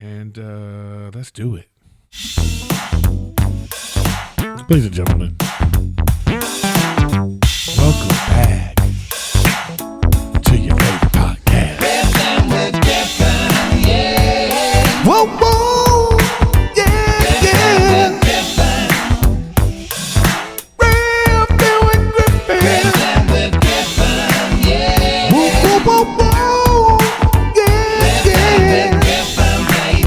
And let's do it. Ladies and gentlemen, welcome back to your favorite podcast. Riffin with Griffin, yeah. Whoa, whoa, yeah, yeah. Riffin with Griffin. Riffin with Griffin, yeah. Whoa, whoa, whoa, whoa, yeah, yeah. Riffin with Griffin, baby.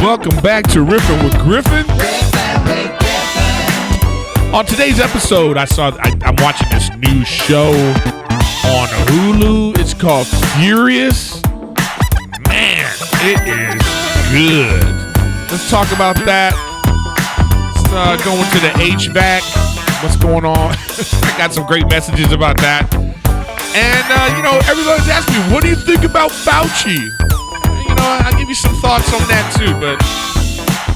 Welcome back to Riffin with Griffin. Riffin with Griffin. On today's episode, I'm watching this new show on Hulu. It's called Furious. Man, it is good. Let's talk about that. Let's go into the HVAC. What's going on? I got some great messages about that. And, everybody's asking me, what do you think about Fauci? I'll give you some thoughts on that too, but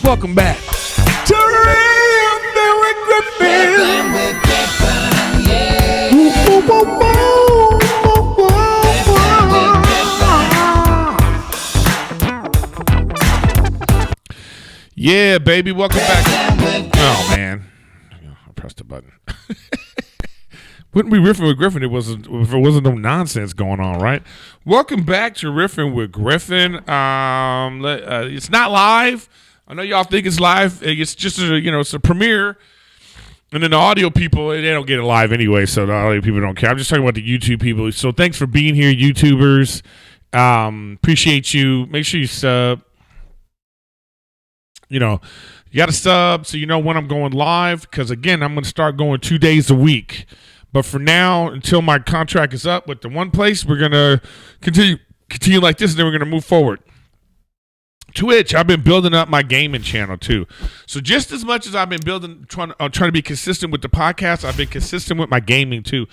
welcome back to Riffin with Griffin. Riffin with Griffin, yeah. Woo, woo, woo, woo, woo, woo, woo. Yeah, baby, welcome back. Oh man, I pressed the button. Wouldn't be Riffin with Griffin if it wasn't no nonsense going on, right? Welcome back to Riffin with Griffin. It's not live. I know y'all think it's live. It's just it's a premiere, and then the audio people, they don't get it live anyway, so the audio people don't care. I'm just talking about the YouTube people. So thanks for being here, YouTubers. Appreciate you. Make sure you sub. You got to sub so you know when I'm going live, because again, I'm going to start going 2 days a week. But for now, until my contract is up with the one place, we're going to continue like this, and then we're going to move forward. Twitch, I've been building up my gaming channel too. So just as much as I've been trying to be consistent with the podcast, I've been consistent with my gaming too.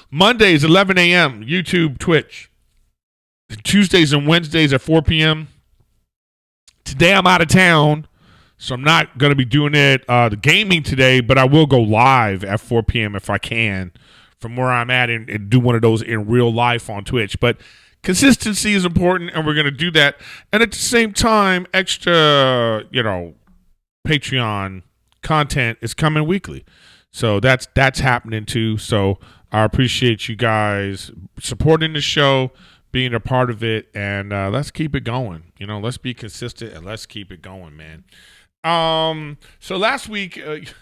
Mondays, 11 a.m., YouTube, Twitch. Tuesdays and Wednesdays at 4 p.m. Today I'm out of town, so I'm not going to be doing the gaming today, but I will go live at 4 p.m. if I can from where I'm at and do one of those in real life on Twitch. But consistency is important, and we're going to do that. And at the same time, extra, Patreon content is coming weekly. So that's happening too. So I appreciate you guys supporting the show, being a part of it, and let's keep it going. Let's be consistent and let's keep it going, man. So last week it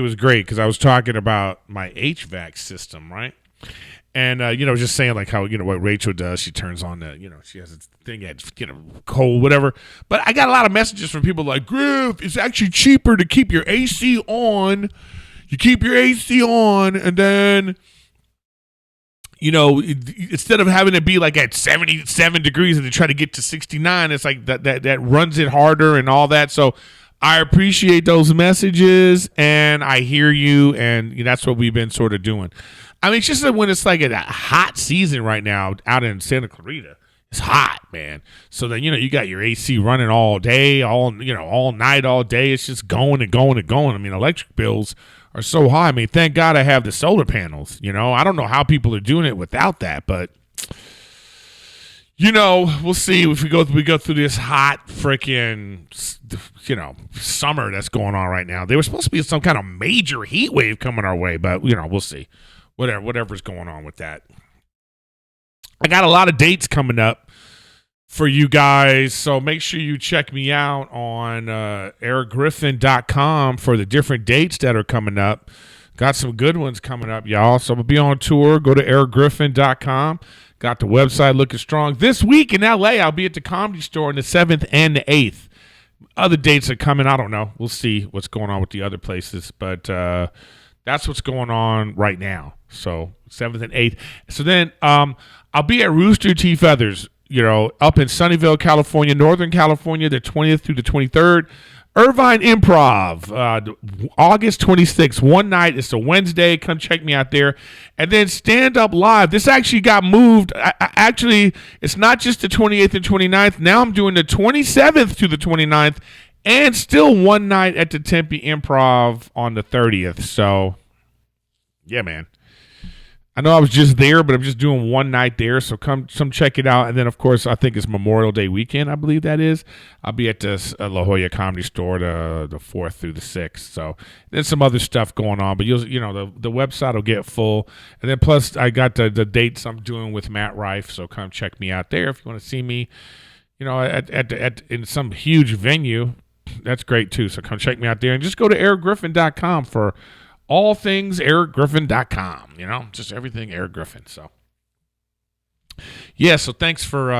was great because I was talking about my HVAC system, right? And, just saying like how, what Rachel does, she turns on she has a thing at, cold, whatever. But I got a lot of messages from people like, Griff, it's actually cheaper to keep your AC on. You keep your AC on and then, instead of having it be like at 77 degrees and to try to get to 69, it's like that runs it harder and all that. So I appreciate those messages and I hear you, and that's what we've been sort of doing. I mean, it's just that when it's like a hot season right now out in Santa Clarita, it's hot, man. So then, you got your AC running all day, all night, all day. It's just going and going and going. I mean, electric bills are so high. I mean, thank God I have the solar panels. I don't know how people are doing it without that, but we'll see if we go through this hot freaking summer that's going on right now. There was supposed to be some kind of major heat wave coming our way, but we'll see. Whatever's going on with that. I got a lot of dates coming up for you guys, so make sure you check me out on erikgriffin.com for the different dates that are coming up. Got some good ones coming up, y'all. So I'm going to be on tour. Go to erikgriffin.com. Got the website looking strong. This week in L.A., I'll be at the Comedy Store on the 7th and the 8th. Other dates are coming. I don't know. We'll see what's going on with the other places, but that's what's going on right now. So 7th and 8th. So then I'll be at Rooster T. Feathers, up in Sunnyvale, California, Northern California, the 20th through the 23rd. Irvine Improv, August 26th, one night. It's a Wednesday. Come check me out there. And then Standup Live. This actually got moved. Actually, it's not just the 28th and 29th. Now I'm doing the 27th to the 29th and still one night at the Tempe Improv on the 30th. So, yeah, man. I know I was just there, but I'm just doing one night there. So come check it out. And then, of course, I think it's Memorial Day weekend, I believe that is. I'll be at the La Jolla Comedy Store the 4th through the 6th. So there's some other stuff going on. But, the website will get full. And then plus I got the dates I'm doing with Matt Rife. So come check me out there if you want to see me, in some huge venue. That's great, too. So come check me out there. And just go to ericgriffin.com for all things ericgriffin.com, just everything Erik Griffin. So yeah, so thanks for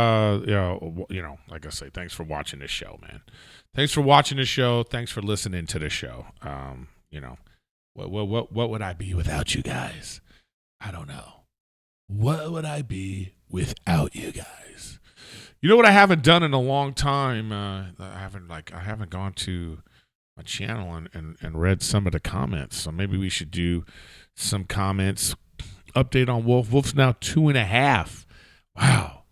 like I say, thanks for watching this show, man. Thanks for watching the show. Thanks for listening to the show. What would I be without you guys? I don't know. What would I be without you guys? You know what I haven't done in a long time? I haven't gone to my channel and read some of the comments. So maybe we should do some comments. Update on Wolf. Wolf's now 2.5. Wow.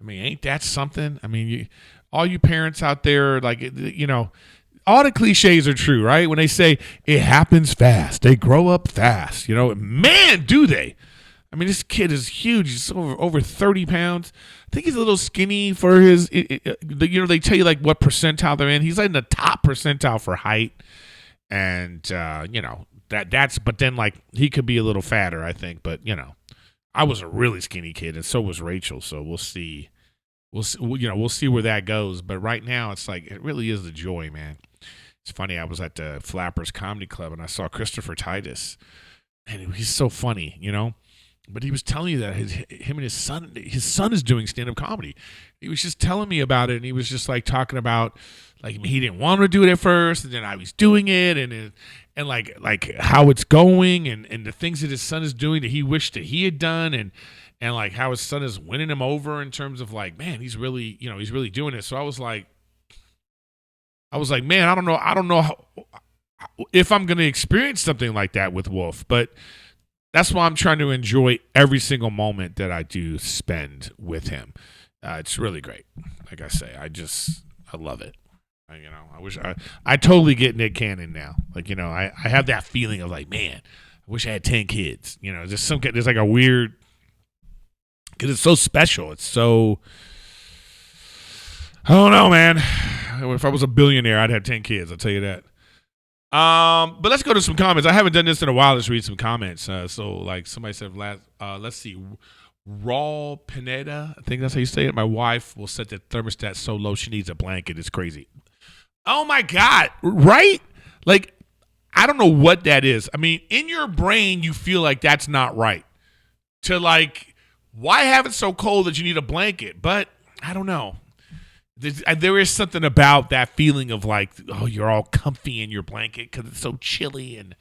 I mean, ain't that something? I mean, all you parents out there, all the cliches are true, right? When they say it happens fast, they grow up fast, man, do they? I mean, this kid is huge. He's over 30 pounds. I think he's a little skinny for his, they tell you like what percentile they're in. He's like in the top percentile for height. And, but then like he could be a little fatter, I think. But, I was a really skinny kid and so was Rachel. So we'll see. We'll see where that goes. But right now it's like, it really is the joy, man. It's funny. I was at the Flappers Comedy Club and I saw Christopher Titus and he's so funny, But he was telling you that him and his son is doing stand-up comedy. He was just telling me about it, and he was just like talking about like he didn't want to do it at first, and then I was doing it, and like how it's going, and the things that his son is doing that he wished that he had done, and like how his son is winning him over in terms of like, man, he's really doing it. So I was like, man, I don't know if I'm gonna experience something like that with Wolf, but that's why I'm trying to enjoy every single moment that I do spend with him. It's really great. Like I say, I love it. I totally get Nick Cannon now. Like, I have that feeling of like, man, I wish I had 10 kids. There's like a weird, because it's so special. It's so, I don't know, man. If I was a billionaire, I'd have 10 kids. I'll tell you that. But let's go to some comments. I haven't done this in a while. Let's read some comments. So like somebody said let's see. Raw Pineda, I think that's how you say it. My wife will set the thermostat so low she needs a blanket. It's crazy. Oh my God. Right? Like, I don't know what that is. I mean, in your brain, you feel like that's not right. To like, why have it so cold that you need a blanket? But I don't know. There is something about that feeling of like, oh, you're all comfy in your blanket because it's so chilly. And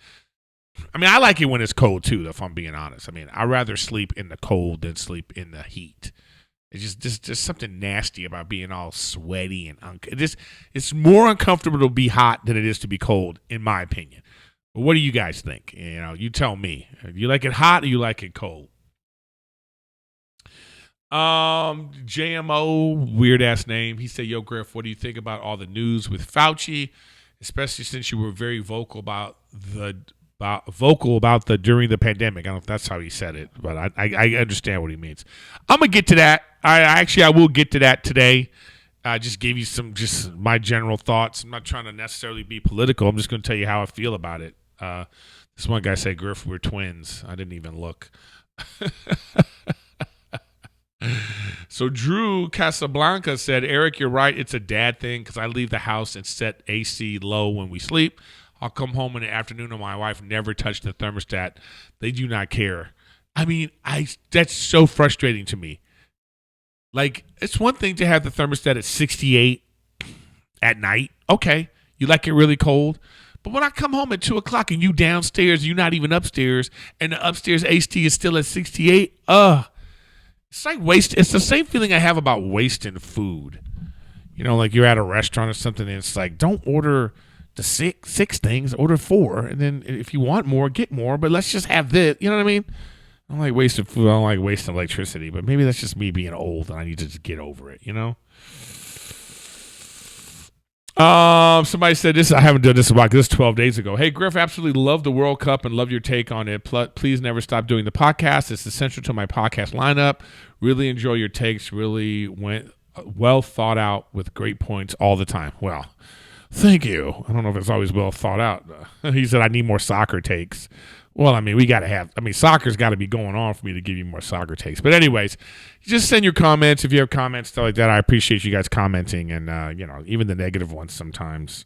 I mean, I like it when it's cold too, if I'm being honest. I mean, I'd rather sleep in the cold than sleep in the heat. It's just something nasty about being all sweaty and it's more uncomfortable to be hot than it is to be cold, in my opinion. But what do you guys think? You tell me. You like it hot or you like it cold? JMO, weird ass name. He said, "Yo, Griff, what do you think about all the news with Fauci, especially since you were very vocal about the during the pandemic?" I don't know if that's how he said it, but I understand what he means. I'm gonna get to that. I will get to that today. I just gave you just my general thoughts. I'm not trying to necessarily be political. I'm just gonna tell you how I feel about it. This one guy said, "Griff, we're twins." I didn't even look. So Drew Casablanca said, "Erik, you're right. It's a dad thing because I leave the house and set AC low when we sleep. I'll come home in the afternoon and my wife never touched the thermostat. They do not care." I mean, that's so frustrating to me. Like, it's one thing to have the thermostat at 68 at night. Okay, you like it really cold. But when I come home at 2 o'clock and you downstairs, you're not even upstairs, and the upstairs AC is still at 68, it's like waste. It's the same feeling I have about wasting food. Like you're at a restaurant or something, and it's like, don't order the six things, order 4, and then if you want more, get more. But let's just have this. You know what I mean? I don't like wasting food. I don't like wasting electricity. But maybe that's just me being old, and I need to just get over it. Somebody said this. I haven't done this about this 12 days ago. Hey, Griff, absolutely love the World Cup and love your take on it. Please never stop doing the podcast. It's essential to my podcast lineup. Really enjoy your takes. Really went well thought out with great points all the time. Well, thank you. I don't know if it's always well thought out. He said I need more soccer takes. Well, I mean, soccer's got to be going on for me to give you more soccer takes. But anyways, just send your comments. If you have comments, stuff like that, I appreciate you guys commenting and, even the negative ones sometimes.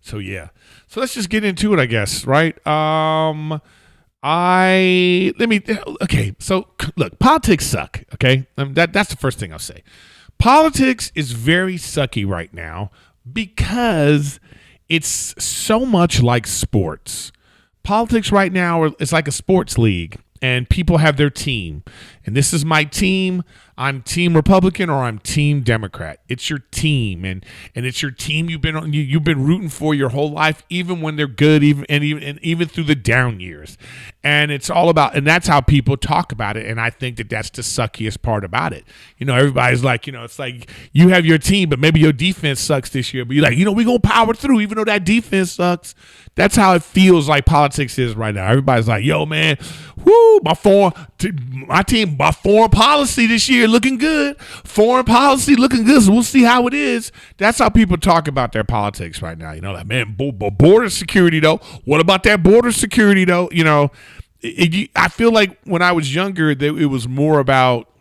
So, yeah. So let's just get into it, I guess, right? Okay. So, look, politics suck, okay? That's the first thing I'll say. Politics is very sucky right now because it's so much like sports. Politics right now is like a sports league, and people have their team. And this is my team. I'm Team Republican or I'm Team Democrat. It's your team, and it's your team you've been rooting for your whole life, even when they're good, even through the down years. And it's all about, and that's how people talk about it. And I think that's the suckiest part about it. Everybody's like, it's like you have your team, but maybe your defense sucks this year. But you're like, we're gonna power through, even though that defense sucks. That's how it feels like politics is right now. Everybody's like, yo, man, whoo, my team, my foreign policy this year looking good. Foreign policy looking good. So we'll see how it is. That's how people talk about their politics right now. Like, man, border security though. What about that border security though? I feel like when I was younger, it was more about,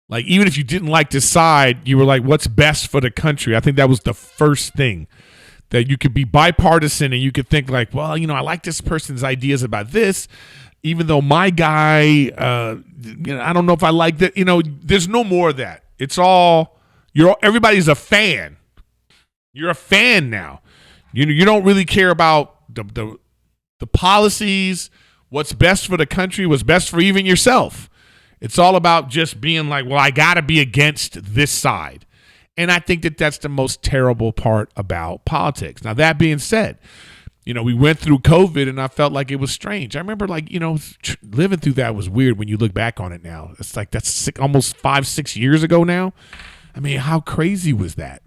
like, even if you didn't like this side, you were like, what's best for the country? I think that was the first thing. That you could be bipartisan and you could think like, well, I like this person's ideas about this, even though my guy, I don't know if I like that. There's no more of that. It's all, everybody's a fan. You're a fan now. You don't really care about the policies, what's best for the country, what's best for even yourself. It's all about just being like, well, I got to be against this side. And I think that's the most terrible part about politics. Now, that being said, we went through COVID and I felt like it was strange. I remember living through that was weird when you look back on it now. It's like that's almost 5-6 years ago now. I mean, how crazy was that?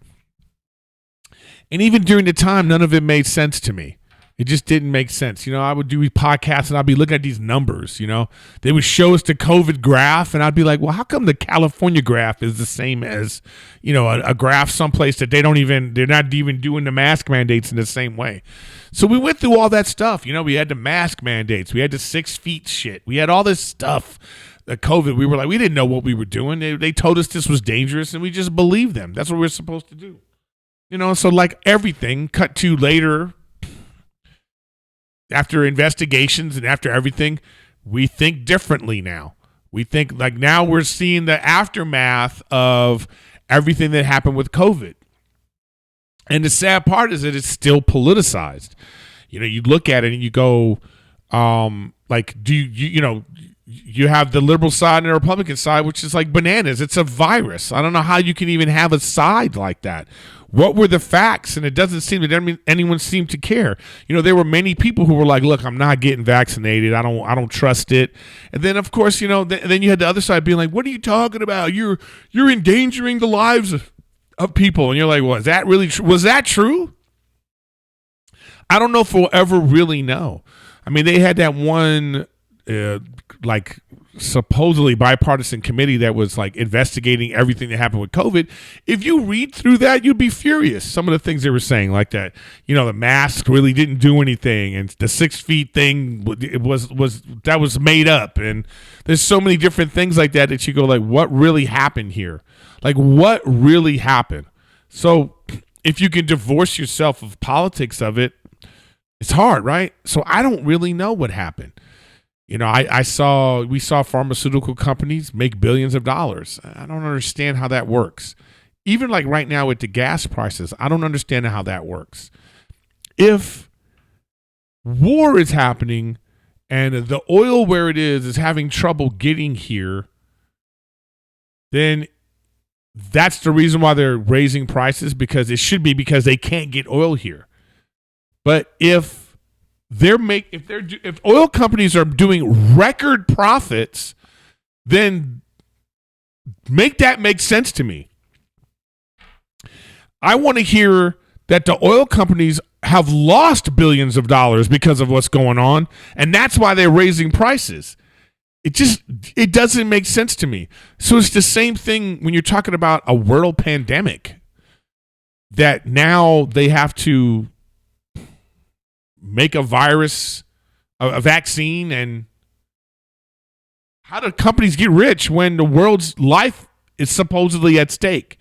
And even during the time, none of it made sense to me. It just didn't make sense. I would do podcasts and I'd be looking at these numbers, They would show us the COVID graph and I'd be like, well, how come the California graph is the same as, a graph someplace that they're not even doing the mask mandates in the same way. So we went through all that stuff. We had the mask mandates. We had the 6 feet shit. We had all this stuff. The COVID, we were like, we didn't know what we were doing. They told us this was dangerous and we just believed them. That's what we're supposed to do. So like everything, cut to later, after investigations and after everything, we think differently now. We think like now we're seeing the aftermath of everything that happened with COVID. And the sad part is that it's still politicized. You look at it and you go, you have the liberal side and the Republican side, which is like bananas. It's a virus. I don't know how you can even have a side like that. What were the facts? And it doesn't seem that anyone seemed to care. There were many people who were like, look, I'm not getting vaccinated. I don't trust it. And then, of course, then you had the other side being like, what are you talking about? You're endangering the lives of people. And you're like, well, is that really true? Was that true? I don't know if we'll ever really know. I mean, they had that one, supposedly bipartisan committee that was like investigating everything that happened with COVID. If you read through that, you'd be furious. Some of the things they were saying, like that, the mask really didn't do anything, and the 6 feet thing was made up, and there's so many different things like that you go like, what really happened here? Like, what really happened? So if you can divorce yourself of politics of it, it's hard, right? So I don't really know what happened. We saw pharmaceutical companies make billions of dollars. I don't understand how that works. Even like right now with the gas prices, I don't understand how that works. If war is happening and the oil where it is having trouble getting here, then that's the reason why they're raising prices, because it should be because they can't get oil here. But if oil companies are doing record profits, then make that make sense to me. I want to hear that the oil companies have lost billions of dollars because of what's going on, and that's why they're raising prices. It doesn't make sense to me. So it's the same thing when you're talking about a world pandemic, that now they have to make a virus, a vaccine, and how do companies get rich when the world's life is supposedly at stake?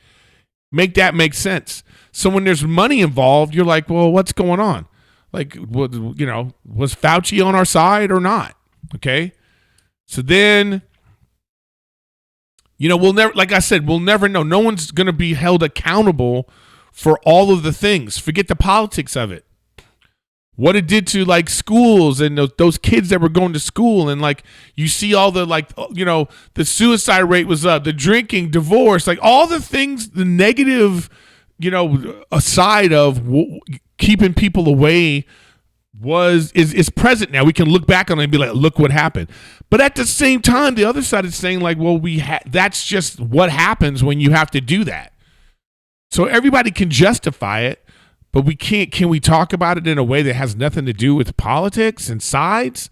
Make that make sense. So when there's money involved, you're like, well, what's going on? Like, was Fauci on our side or not? Okay. So then, we'll never, like I said, we'll never know. No one's going to be held accountable for all of the things. Forget the politics of it. What it did to like schools and those kids that were going to school, and like you see all the the suicide rate was up, the drinking, divorce, like all the things, the negative, aside of keeping people away is present now. We can look back on it and be like, look what happened. But at the same time, the other side is saying like, well, that's just what happens when you have to do that. So everybody can justify it, but we can't. Can we talk about it in a way that has nothing to do with politics and sides?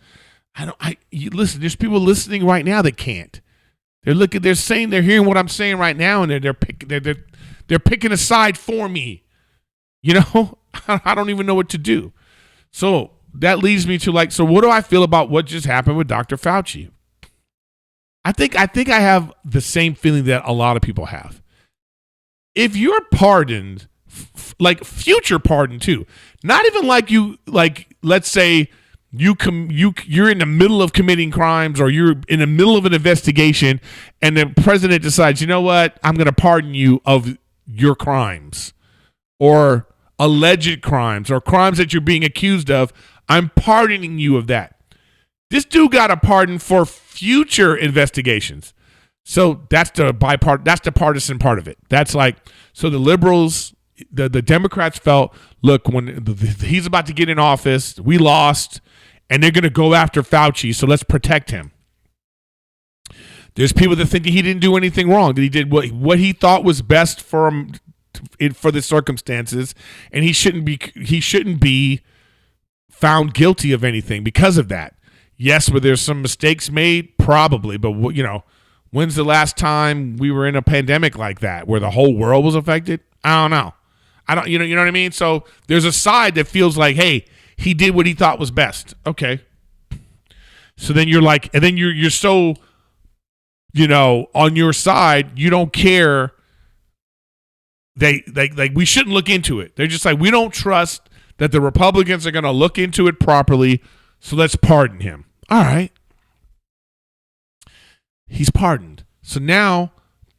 Listen, there's people listening right now that can't. They're hearing what I'm saying right now, and they're picking a side for me. I don't even know what to do. So that leads me to so what do I feel about what just happened with Dr. Fauci? I think I have the same feeling that a lot of people have. If you're pardoned, future pardon too, not even let's say you're in the middle of committing crimes, or you're in the middle of an investigation, and the president decides, you know what, I'm going to pardon you of your crimes, or alleged crimes, or crimes that you're being accused of. I'm pardoning you of that. This dude got a pardon for future investigations. So that's the partisan part of it. That's so the liberals, the Democrats felt, look, when he's about to get in office, we lost, and they're going to go after Fauci, so let's protect him. There's people that think that he didn't do anything wrong, that he did what he thought was best for him for the circumstances, and he shouldn't be found guilty of anything because of that. Yes, were there some mistakes made? Probably, but when's the last time we were in a pandemic like that where the whole world was affected? I don't know. You know what I mean? So there's a side that feels like, hey, he did what he thought was best. Okay. So then you're like, and then you're so, on your side, you don't care. They we shouldn't look into it. They're just like, we don't trust that the Republicans are going to look into it properly, so let's pardon him. All right. He's pardoned. So now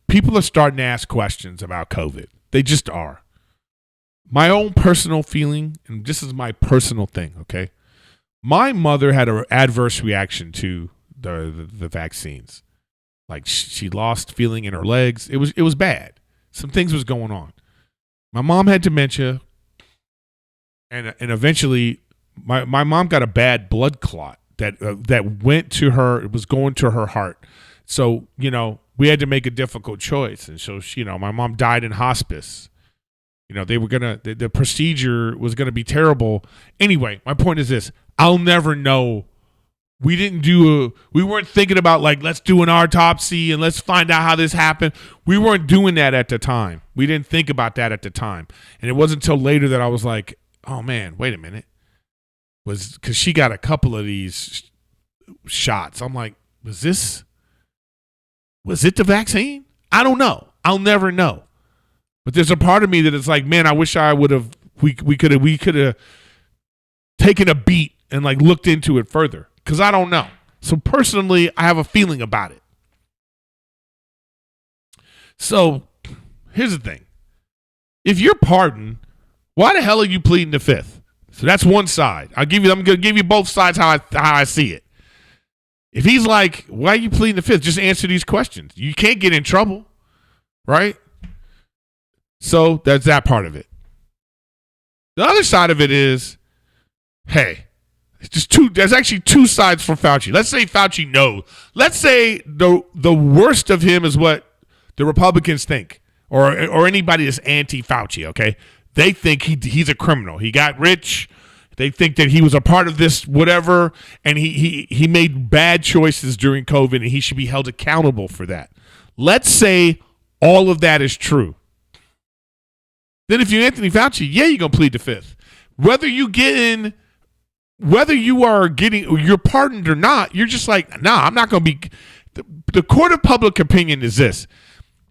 people are starting to ask questions about COVID. They just are. My own personal feeling, and this is my personal thing, okay? My mother had an adverse reaction to the vaccines. Like she lost feeling in her legs. It was bad. Some things was going on. My mom had dementia, and eventually my mom got a bad blood clot that went to her. It was going to her heart. So we had to make a difficult choice, and so my mom died in hospice. They were the procedure was gonna be terrible. Anyway, my point is this: I'll never know. We weren't thinking about let's do an autopsy and let's find out how this happened. We weren't doing that at the time. We didn't think about that at the time. And it wasn't until later that I was like, oh man, wait a minute. Because she got a couple of these shots. I'm like, was it the vaccine? I don't know. I'll never know. But there's a part of me that is like, man, I wish we could have taken a beat and looked into it further. Because I don't know. So personally, I have a feeling about it. So here's the thing. If you're pardoned, why the hell are you pleading the fifth? So that's one side. I'm going to give you both sides how I see it. If he's like, why are you pleading the fifth? Just answer these questions. You can't get in trouble, right? So that's that part of it. The other side of it is, hey, there's actually two sides for Fauci. Let's say Fauci knows. Let's say the worst of him is what the Republicans think. or anybody that's anti-Fauci, okay? They think he's a criminal. He got rich. They think that he was a part of this whatever, and he made bad choices during COVID, and he should be held accountable for that. Let's say all of that is true. Then if you're Anthony Fauci, yeah, you're going to plead the fifth. Whether you are getting you're pardoned or not, you're just like, nah, I'm not going to be. The court of public opinion is this.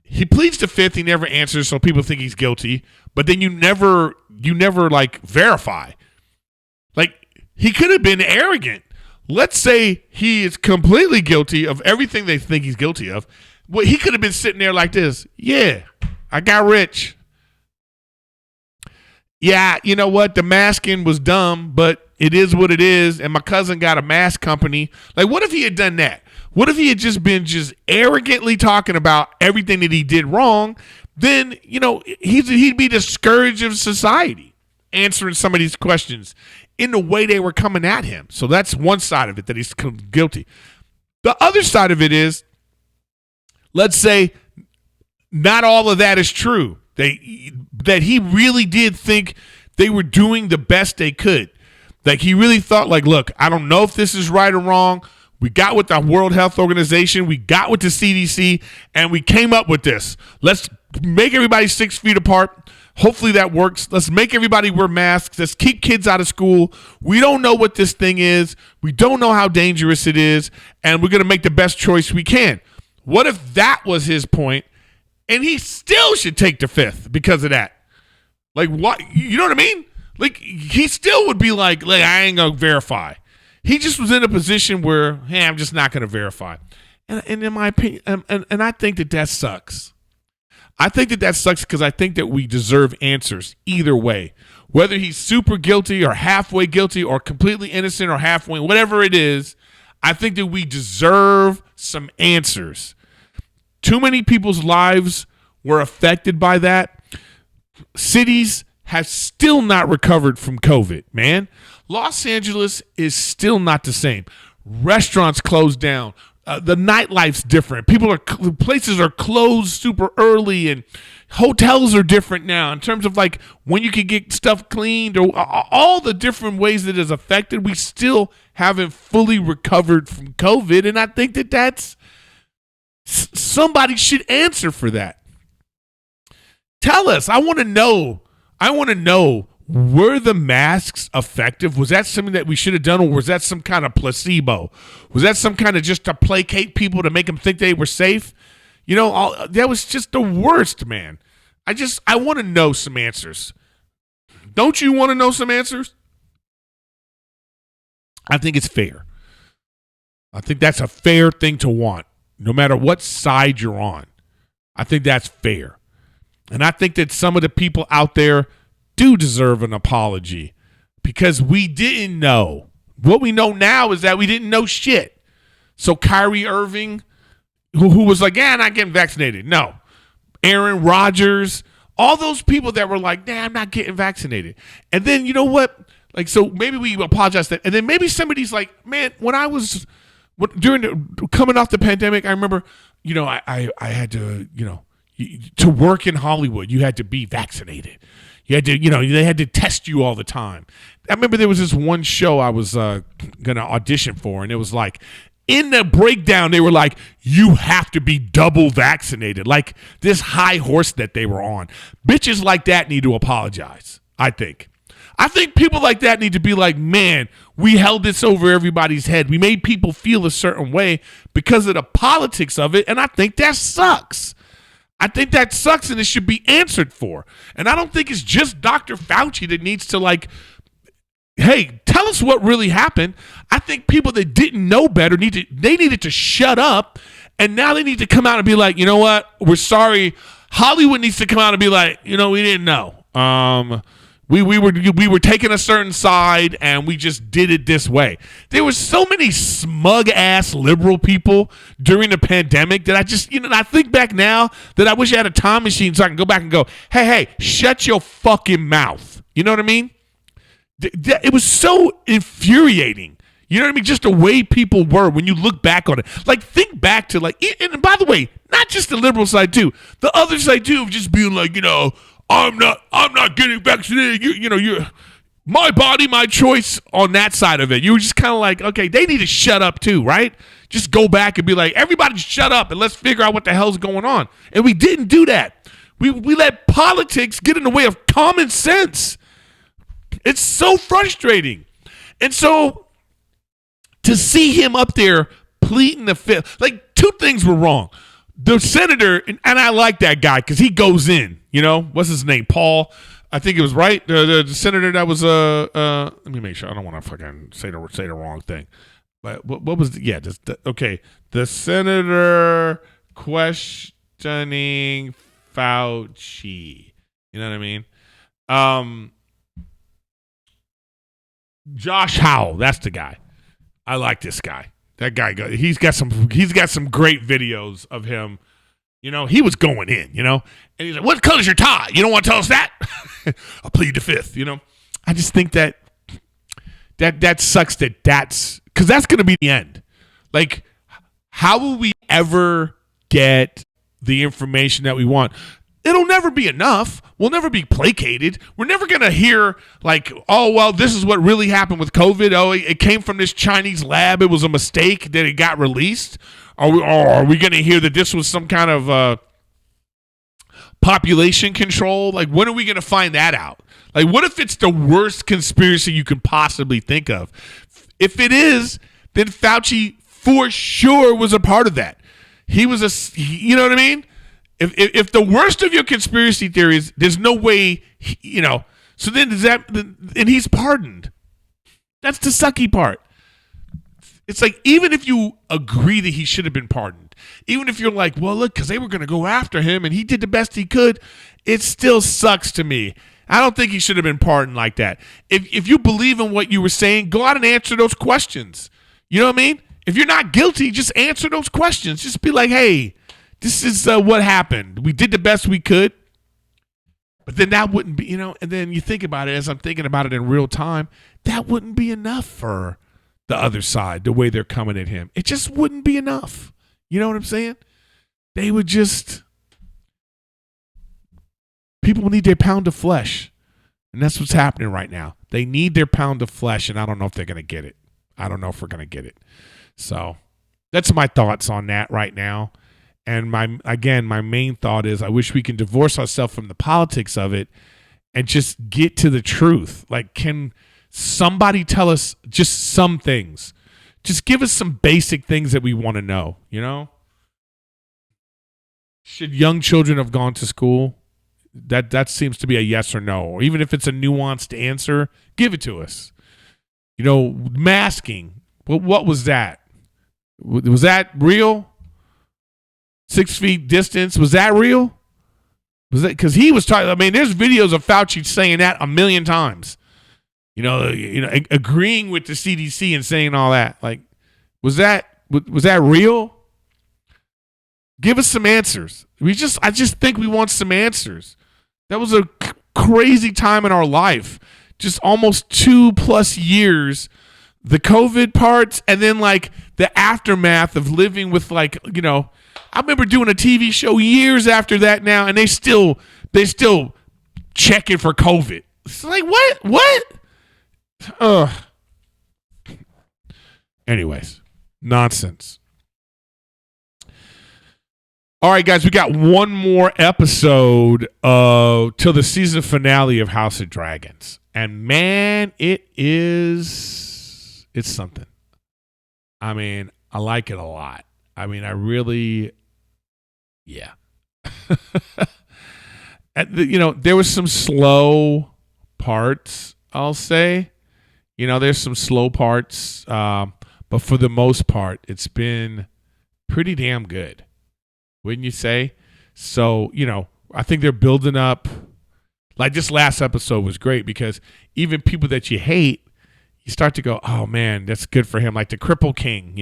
He pleads the fifth. He never answers, so people think he's guilty. But then you never like verify. Like, he could have been arrogant. Let's say he is completely guilty of everything they think he's guilty of. Well, he could have been sitting there like this. Yeah, I got rich. Yeah, you know what? The masking was dumb, but it is what it is. And my cousin got a mask company. Like, what if he had done that? What if he had just been arrogantly talking about everything that he did wrong? Then, he'd be the scourge of society, answering some of these questions in the way they were coming at him. So that's one side of it, that he's guilty. The other side of it is, let's say not all of that is true. That he really did think they were doing the best they could. Like, he really thought, like, look, I don't know if this is right or wrong. We got with the World Health Organization. We got with the CDC, and we came up with this. Let's make everybody 6 feet apart. Hopefully that works. Let's make everybody wear masks. Let's keep kids out of school. We don't know what this thing is. We don't know how dangerous it is, and we're going to make the best choice we can. What if that was his point, and he still should take the fifth because of that? Like, what? You know what I mean? Like, he still would be like I ain't going to verify. He just was in a position where, hey, I'm just not going to verify. And in my opinion, and I think that sucks. I think that sucks because I think that we deserve answers either way. Whether he's super guilty or halfway guilty or completely innocent or halfway, whatever it is, I think that we deserve some answers. Too many people's lives were affected by that. Cities have still not recovered from COVID, man. Los Angeles is still not the same. Restaurants closed down. The nightlife's different. Places are closed super early, and hotels are different now in terms of like when you can get stuff cleaned or all the different ways that is affected. We still haven't fully recovered from COVID, and I think that's somebody should answer for that. Tell us. I want to know. Were the masks effective? Was that something that we should have done, or was that some kind of placebo? Was that some kind of just to placate people to make them think they were safe? That was just the worst, man. I want to know some answers. Don't you want to know some answers? I think it's fair. I think that's a fair thing to want, no matter what side you're on. I think that's fair. And I think that some of the people out there do deserve an apology because we didn't know. What we know now is that we didn't know shit. So Kyrie Irving, who was like, yeah, I'm not getting vaccinated. No. Aaron Rodgers, all those people that were like, nah, I'm not getting vaccinated. And then, you know what? Like, so maybe we apologize that. And then maybe somebody's like, man, when I was coming off the pandemic, I remember, I had to, to work in Hollywood, you had to be vaccinated. You had to, they had to test you all the time. I remember there was this one show I was going to audition for, and it was like, in the breakdown, they were like, you have to be double vaccinated. Like this high horse that they were on. Bitches like that need to apologize, I think. I think people like that need to be like, man, we held this over everybody's head. We made people feel a certain way because of the politics of it, and I think that sucks. I think that sucks, and it should be answered for. And I don't think it's just Dr. Fauci that needs to, like, hey, tell us what really happened. I think people that didn't know better needed to shut up, and now they need to come out and be like, you know what? We're sorry. Hollywood needs to come out and be like, we didn't know. We were taking a certain side, and we just did it this way. There were so many smug ass liberal people during the pandemic that I just, I think back now that I wish I had a time machine so I can go back and go, hey, shut your fucking mouth. You know what I mean? It was so infuriating. You know what I mean? Just the way people were when you look back on it. Like, think back to, like, and by the way, not just the liberal side too. The other side too of just being like, I'm not getting vaccinated. You're my body, my choice on that side of it. You were just kind of like, okay, they need to shut up too, right? Just go back and be like, everybody shut up and let's figure out what the hell's going on. And we didn't do that. We let politics get in the way of common sense. It's so frustrating. And so to see him up there pleading the fifth, like, two things were wrong. The senator, and I like that guy because he goes in, what's his name? Paul, I think it was right. The senator that was, let me make sure. I don't want to fucking say the wrong thing. But what was, okay. The senator questioning Fauci. You know what I mean? Josh Howell, that's the guy. I like this guy. That guy, he's got some great videos of him. He was going in, and he's like, "What color's your tie? You don't want to tell us that?" I'll plead the fifth. I just think that sucks. That's because that's going to be the end. Like, how will we ever get the information that we want? It'll never be enough. We'll never be placated. We're never going to hear like, oh, well, this is what really happened with COVID. Oh, it came from this Chinese lab. It was a mistake that it got released. Are we going to hear that this was some kind of population control? Like, when are we going to find that out? Like, what if it's the worst conspiracy you can possibly think of? If it is, then Fauci for sure was a part of that. He was you know what I mean? If the worst of your conspiracy theories, there's no way, so then and he's pardoned. That's the sucky part. It's like, even if you agree that he should have been pardoned, even if you're like, well, look, because they were going to go after him and he did the best he could, it still sucks to me. I don't think he should have been pardoned like that. If you believe in what you were saying, go out and answer those questions. You know what I mean? If you're not guilty, just answer those questions. Just be like, hey, this is what happened. We did the best we could. But then that wouldn't be, and then you think about it as I'm thinking about it in real time, that wouldn't be enough for the other side, the way they're coming at him. It just wouldn't be enough. You know what I'm saying? They would just, people need their pound of flesh. And that's what's happening right now. They need their pound of flesh, and I don't know if they're going to get it. I don't know if we're going to get it. So that's my thoughts on that right now. And my main thought is I wish we can divorce ourselves from the politics of it and just get to the truth. Like, can somebody tell us just some things? Just give us some basic things that we want to know, Should young children have gone to school? That seems to be a yes or no. Or even if it's a nuanced answer, give it to us. Masking. What was that? Was that real? 6 feet distance, was that real? Was that because he was talking? I mean, there's videos of Fauci saying that a million times. Agreeing with the CDC and saying all that. Like, was that real? Give us some answers. I just think we want some answers. That was a crazy time in our life. Just almost 2+ years. The COVID parts, and then like the aftermath of living with I remember doing a TV show years after that now, and they still checking for COVID. It's like, what? Anyways, nonsense. All right, guys, we got one more episode till the season finale of House of Dragons. And man, it's something. I mean, I like it a lot. I mean, I really, yeah. There was some slow parts, I'll say. There's some slow parts, but for the most part, it's been pretty damn good. Wouldn't you say? So, I think they're building up. Like, this last episode was great because even people that you hate, you start to go, oh man, that's good for him. Like the Cripple King,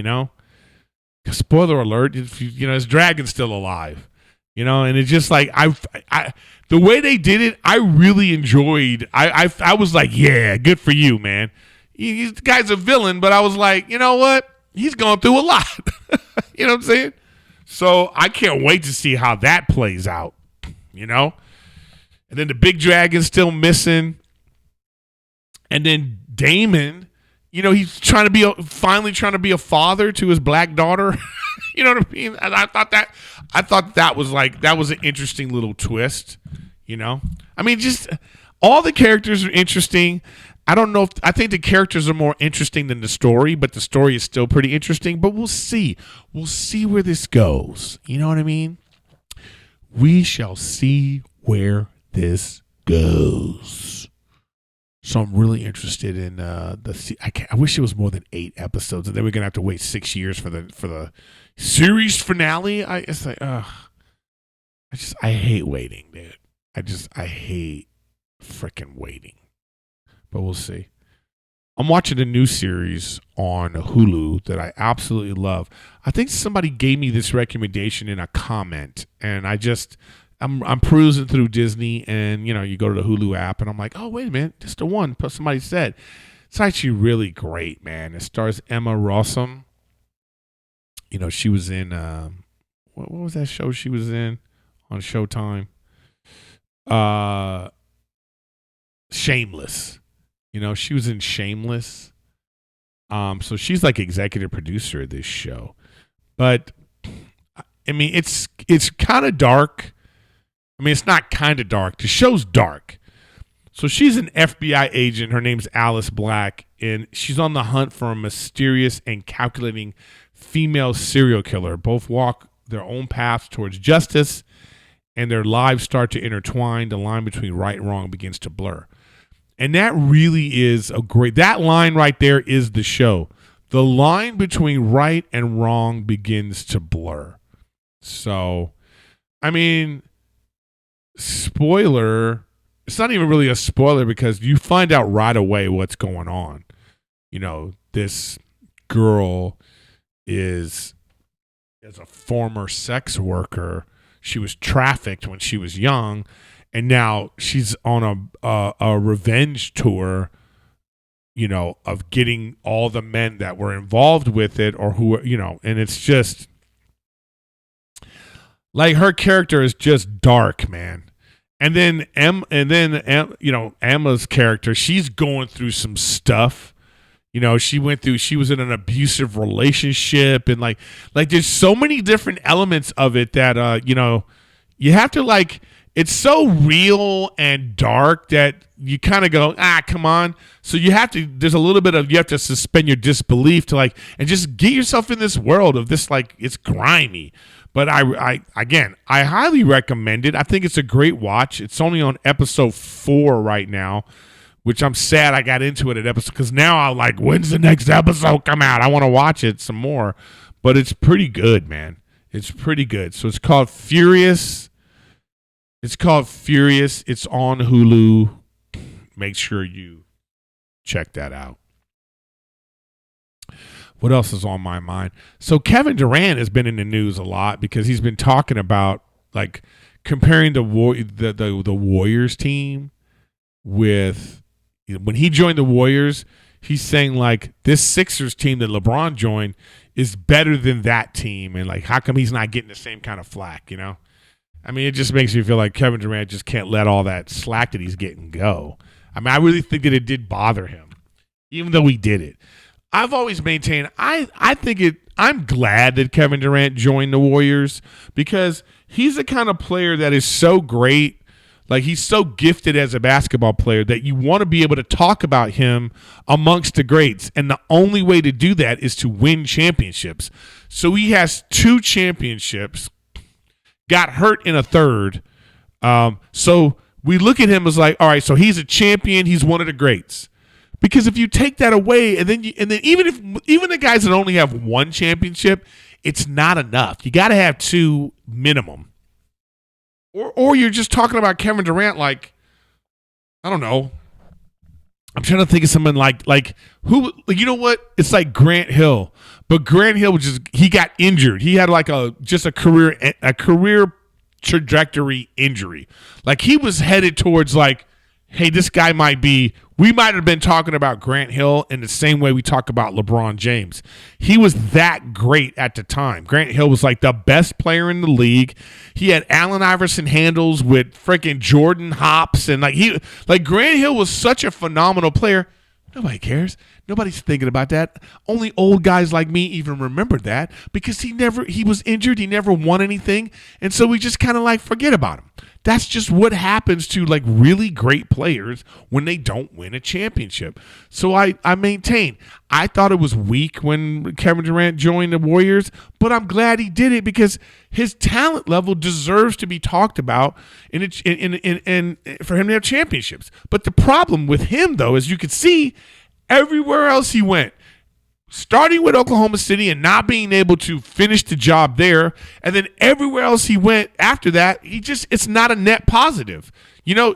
spoiler alert, his dragon's still alive, and it's just like, I the way they did it, I really enjoyed. I was like, yeah, good for you, man. the guy's a villain, but I was like, you know what? He's going through a lot. You know what I'm saying? So I can't wait to see how that plays out, you know? And then the big dragon's still missing. And then Damon, you know, he's finally trying to be a father to his black daughter. You know what I mean? And I thought that was an interesting little twist, you know? I mean, just all the characters are interesting. I think the characters are more interesting than the story, but the story is still pretty interesting. But we'll see. We'll see where this goes. You know what I mean? We shall see where this goes. So I'm really interested in I wish it was more than 8 episodes, and then we're gonna have to wait 6 years for the series finale. It's like, I hate waiting, dude. I hate freaking waiting. But we'll see. I'm watching a new series on Hulu that I absolutely love. I think somebody gave me this recommendation in a comment, and I'm perusing through Disney, and you know, you go to the Hulu app, and I'm like, oh wait a minute, this is the one. Plus somebody said it's actually really great, man. It stars Emma Rossum. You know, she was in what was that show she was in on Showtime? Shameless. You know, she was in Shameless. So she's like executive producer of this show. But I mean, it's kind of dark. I mean, it's not kind of dark. The show's dark. So she's an FBI agent. Her name's Alice Black, and she's on the hunt for a mysterious and calculating female serial killer. Both walk their own paths towards justice, and their lives start to intertwine. The line between right and wrong begins to blur. And that really is that line right there is the show. The line between right and wrong begins to blur. So, I mean, spoiler, it's not even really a spoiler because you find out right away what's going on. You know, this girl is a former sex worker. She was trafficked when she was young, and now she's on a revenge tour, you know, of getting all the men that were involved with it or who, you know, and it's just like her character is just dark, man. And then you know, Emma's character, she's going through some stuff. You know, she was in an abusive relationship, and like there's so many different elements of it that you know, you have to like, it's so real and dark that you kind of go, come on. So you have to suspend your disbelief to like, and just get yourself in this world of this, like, it's grimy. But I highly recommend it. I think it's a great watch. It's only on episode 4 right now, which I'm sad I got into it at episode, because now I'm like, when's the next episode come out? I want to watch it some more. But it's pretty good, man. It's pretty good. So it's called Furious. It's on Hulu. Make sure you check that out. What else is on my mind? So Kevin Durant has been in the news a lot because he's been talking about like comparing the Warriors team with, when he joined the Warriors, he's saying like this Sixers team that LeBron joined is better than that team, and like how come he's not getting the same kind of flack, you know? I mean, it just makes me feel like Kevin Durant just can't let all that slack that he's getting go. I mean, I really think that it did bother him, even though he did it. I've always maintained, I'm glad that Kevin Durant joined the Warriors because he's the kind of player that is so great. Like, he's so gifted as a basketball player that you want to be able to talk about him amongst the greats. And the only way to do that is to win championships. So he has 2 championships, got hurt in a third. So we look at him as like, all right, so he's a champion. He's one of the greats. Because if you take that away, and then even the guys that only have 1 championship, it's not enough. You got to have 2 minimum. Or you're just talking about Kevin Durant like, I don't know. I'm trying to think of someone like who, you know what? It's like Grant Hill. But Grant Hill he got injured. He had like a career trajectory injury. Like he was headed towards like hey, this guy we might have been talking about Grant Hill in the same way we talk about LeBron James. He was that great at the time. Grant Hill was like the best player in the league. He had Allen Iverson handles with freaking Jordan hops. And like Grant Hill was such a phenomenal player. Nobody cares. Nobody's thinking about that. Only old guys like me even remember that because he was injured. He never won anything. And so we just kind of like forget about him. That's just what happens to like really great players when they don't win a championship. So I maintain, I thought it was weak when Kevin Durant joined the Warriors, but I'm glad he did it because his talent level deserves to be talked about and for him to have championships. But the problem with him, though, as you could see, everywhere else he went, starting with Oklahoma City and not being able to finish the job there, and then everywhere else he went after that, it's not a net positive. You know,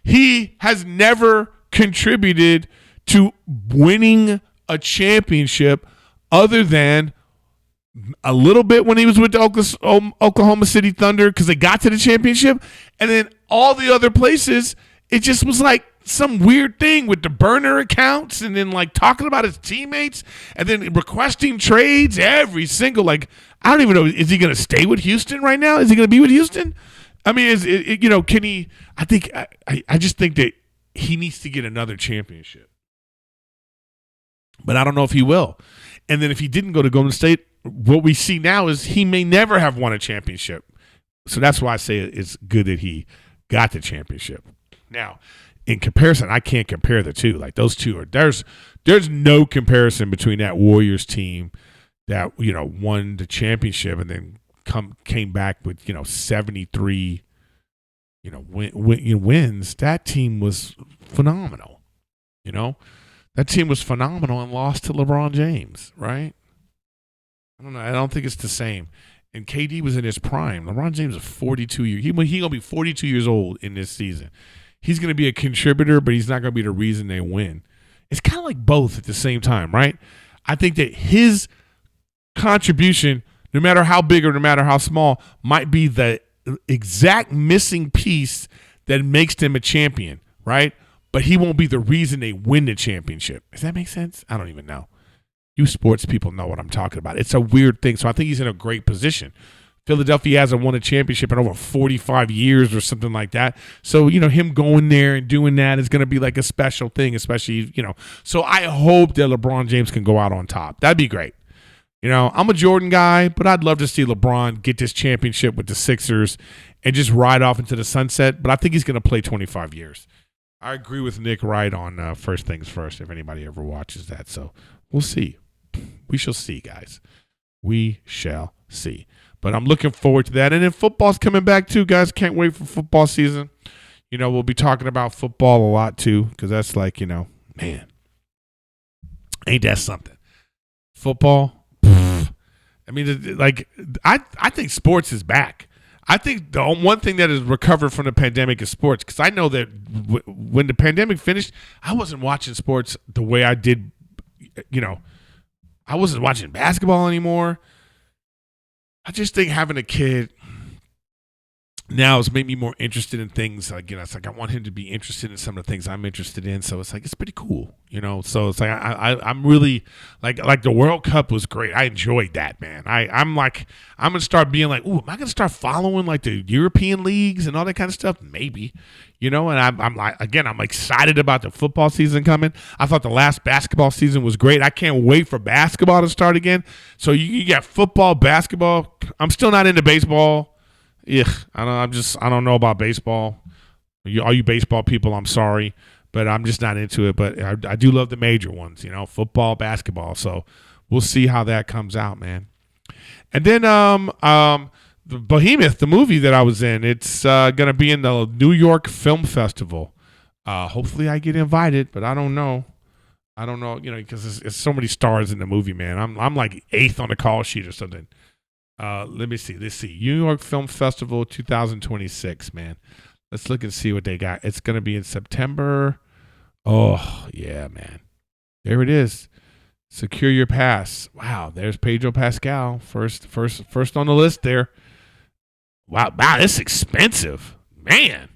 he has never contributed to winning a championship other than a little bit when he was with the Oklahoma City Thunder because they got to the championship, and then all the other places, it just was like some weird thing with the burner accounts and then like talking about his teammates and then requesting trades every single, like, I don't even know, is he going to stay with Houston right now? Is he going to be with Houston? I mean, can he, I just think that he needs to get another championship, but I don't know if he will. And then if he didn't go to Golden State, what we see now is he may never have won a championship. So that's why I say it's good that he got the championship. Now, in comparison, I can't compare the two. Like those two there's no comparison between that Warriors team that won the championship and then came back with 73 wins. That team was phenomenal. That team was phenomenal and lost to LeBron James, right? I don't know. I don't think it's the same. And KD was in his prime. LeBron James is 42 years. He's going to be 42 years old in this season. He's going to be a contributor, but he's not going to be the reason they win. It's kind of like both at the same time, right? I think that his contribution, no matter how big or no matter how small, might be the exact missing piece that makes them a champion, right? But he won't be the reason they win the championship. Does that make sense? I don't even know. You sports people know what I'm talking about. It's a weird thing. So I think he's in a great position. Philadelphia hasn't won a championship in over 45 years or something like that. So, him going there and doing that is going to be like a special thing, especially, So I hope that LeBron James can go out on top. That'd be great. I'm a Jordan guy, but I'd love to see LeBron get this championship with the Sixers and just ride off into the sunset. But I think he's going to play 25 years. I agree with Nick Wright on First Things First, if anybody ever watches that. So we'll see. We shall see, guys. We shall see. But I'm looking forward to that. And then football's coming back too, guys. Can't wait for football season. We'll be talking about football a lot too because that's like, man, ain't that something? Football. I mean, like, I think sports is back. I think the one thing that has recovered from the pandemic is sports because I know that when the pandemic finished, I wasn't watching sports the way I did, I wasn't watching basketball anymore. I just think having a kid now has made me more interested in things. Like, it's like I want him to be interested in some of the things I'm interested in. So it's like it's pretty cool, So it's like I'm really like the World Cup was great. I enjoyed that, man. I'm gonna start being like, ooh, am I gonna start following like the European leagues and all that kind of stuff? Maybe, And I'm like, again, I'm excited about the football season coming. I thought the last basketball season was great. I can't wait for basketball to start again. So you got football, basketball. I'm still not into baseball. Yeah, I don't know about baseball. All you baseball people, I'm sorry, but I'm just not into it. But I do love the major ones, football, basketball. So we'll see how that comes out, man. And then the Behemoth, the movie that I was in, it's gonna be in the New York Film Festival. Hopefully, I get invited, but I don't know. Because there's so many stars in the movie, man. I'm like 8th on the call sheet or something. Let me see. Let's see. New York Film Festival 2026, man. Let's look and see what they got. It's going to be in September. Oh, yeah, man. There it is. Secure your pass. Wow, there's Pedro Pascal. First on the list there. Wow, that's expensive. Man.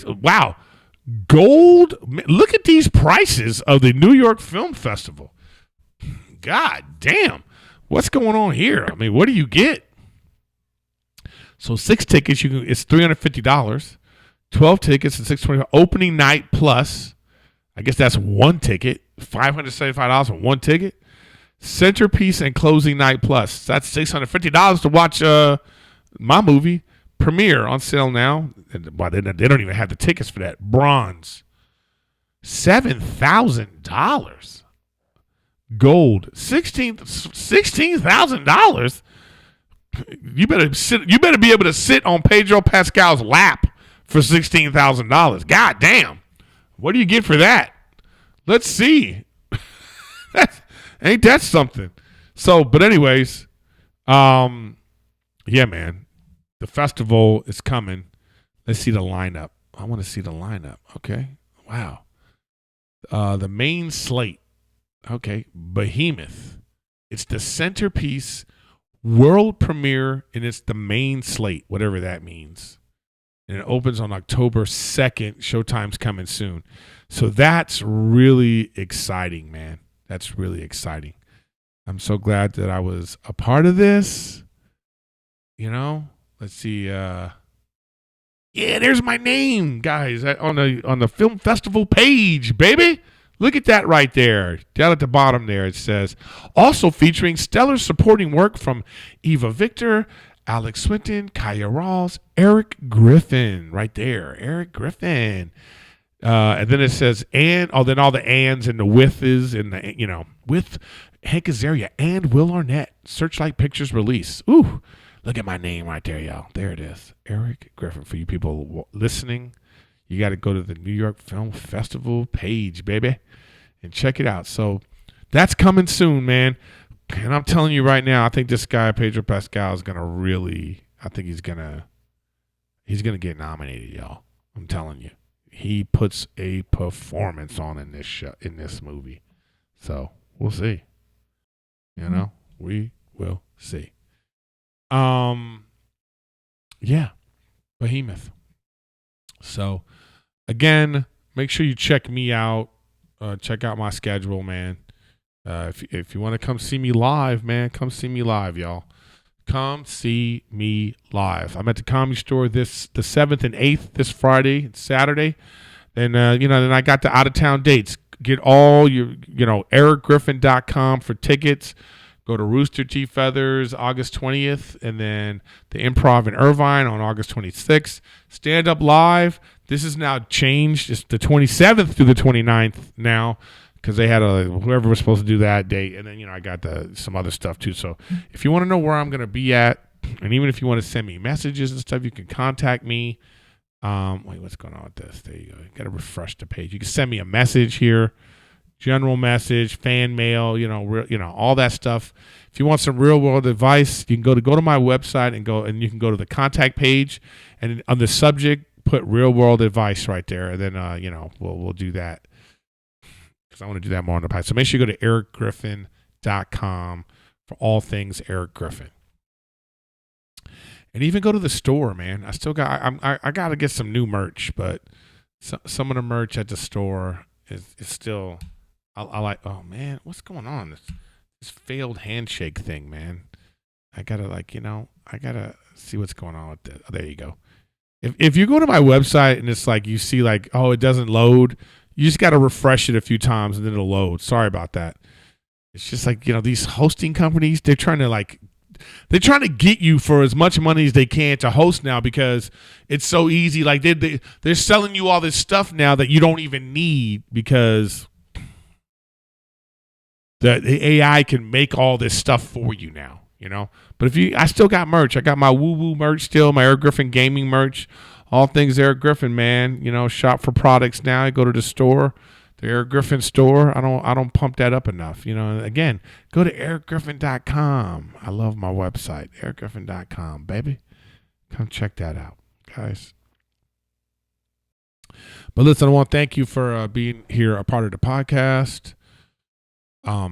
Wow. Gold. Look at these prices of the New York Film Festival. God damn. What's going on here? I mean, what do you get? So 6 tickets, it's $350. 12 tickets and $625. Opening night plus, I guess that's 1 ticket. $575 for 1 ticket. Centerpiece and closing night plus. That's $650 to watch my movie premiere on sale now. Well, they don't even have the tickets for that. Bronze, $7,000. Gold, $16,000. You better be able to sit on Pedro Pascal's lap for $16,000. God damn. What do you get for that? Let's see. Ain't that something? So, but anyways, yeah, man. The festival is coming. Let's see the lineup. I want to see the lineup. Okay. Wow. The main slate. Okay. Behemoth. It's the centerpiece world premiere, and it's the main slate, whatever that means. And it opens on October 2nd. Showtime's coming soon. So that's really exciting, man. That's really exciting. I'm so glad that I was a part of this. You know, let's see. Yeah, there's my name, guys, on the film festival page, baby. Look at that right there. Down at the bottom there, it says, also featuring stellar supporting work from Eva Victor, Alex Swinton, Kaya Rawls, Erik Griffin, right there. Erik Griffin. And then it says, then all the ands and the withs and the, with Hank Azaria and Will Arnett. Searchlight Pictures release. Ooh, look at my name right there, y'all. There it is. Erik Griffin. For you people listening, you got to go to the New York Film Festival page, baby, and check it out. So that's coming soon, man. And I'm telling you right now, I think this guy, Pedro Pascal, is going to really, I think he's going to get nominated, y'all. I'm telling you. He puts a performance on in this movie. So we'll see. We will see. Yeah. Behemoth. So again, make sure you check me out. Check out my schedule, man. If you want to come see me live, man, come see me live, y'all. Come see me live. I'm at the Comedy Store the 7th and 8th this Friday and Saturday. And, then I got the out-of-town dates. Get all your, ericgriffin.com for tickets. Go to Rooster T. Feathers August 20th. And then the Improv in Irvine on August 26th. Stand-up live. This is now changed. It's the 27th through the 29th now. Because they had whoever was supposed to do that date. And then, I got some other stuff too. So if you want to know where I'm going to be at, and even if you want to send me messages and stuff, you can contact me. Wait, what's going on with this? There you go. You got to refresh the page. You can send me a message here, general message, fan mail, all that stuff. If you want some real world advice, you can go to my website and you can go to the contact page, and on the subject, put real world advice right there. And then, we'll do that. Because I want to do that more on the podcast. So make sure you go to ericgriffin.com for all things Erik Griffin. And even go to the store, man. I still got I got to get some new merch, but some of the merch at the store is still I like. Oh man, what's going on? This failed handshake thing, man. I gotta I gotta see what's going on with this. Oh, there you go. If you go to my website and it's like you see it doesn't load. You just got to refresh it a few times and then it'll load. Sorry about that. It's just these hosting companies, they're trying to get you for as much money as they can to host now because it's so easy. Like they're selling you all this stuff now that you don't even need because the AI can make all this stuff for you now, But I still got merch. I got my woo-woo merch still, my Erik Griffin gaming merch. All things Erik Griffin, man. Shop for products now. I go to the store, the Erik Griffin store. I don't pump that up enough. Again, go to ericgriffin.com. I love my website, ericgriffin.com, baby. Come check that out, guys. But listen, I want to thank you for being here, a part of the podcast. I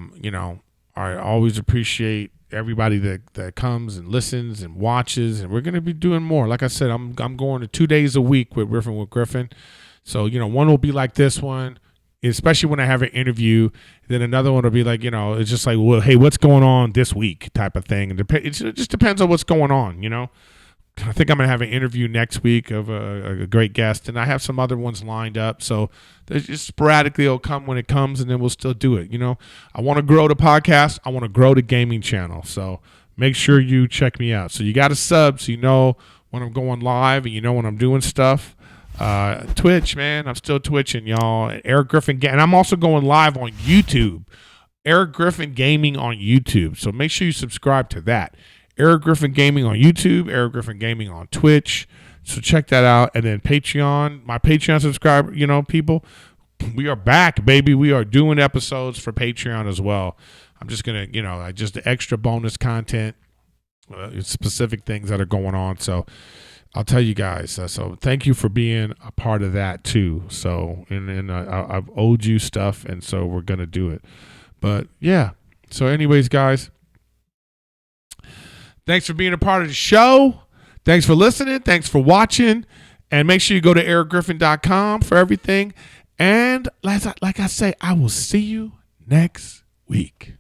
always appreciate everybody that comes and listens and watches, and we're going to be doing more. Like I said, I'm going to 2 days a week with Riffin with Griffin. So, one will be like this one, especially when I have an interview. Then another one will be like, it's just like, well, hey, what's going on this week type of thing. And it just depends on what's going on, I think I'm going to have an interview next week of a great guest, and I have some other ones lined up. So there's just sporadically it'll come when it comes, and then we'll still do it. I want to grow the podcast. I want to grow the gaming channel. So make sure you check me out. So you got to sub so you know when I'm going live and you know when I'm doing stuff. Twitch, man. I'm still twitching, y'all. Erik Griffin. And I'm also going live on YouTube. Erik Griffin Gaming on YouTube. So make sure you subscribe to that. Erik Griffin Gaming on YouTube, Erik Griffin Gaming on Twitch. So check that out. And then Patreon, my Patreon subscriber, people, we are back, baby. We are doing episodes for Patreon as well. I'm just going to, just extra bonus content, specific things that are going on. So I'll tell you guys. So thank you for being a part of that too. So, and I've owed you stuff, and so we're going to do it. But yeah. So anyways, guys. Thanks for being a part of the show. Thanks for listening. Thanks for watching. And make sure you go to erikgriffin.com for everything. And like I say, I will see you next week.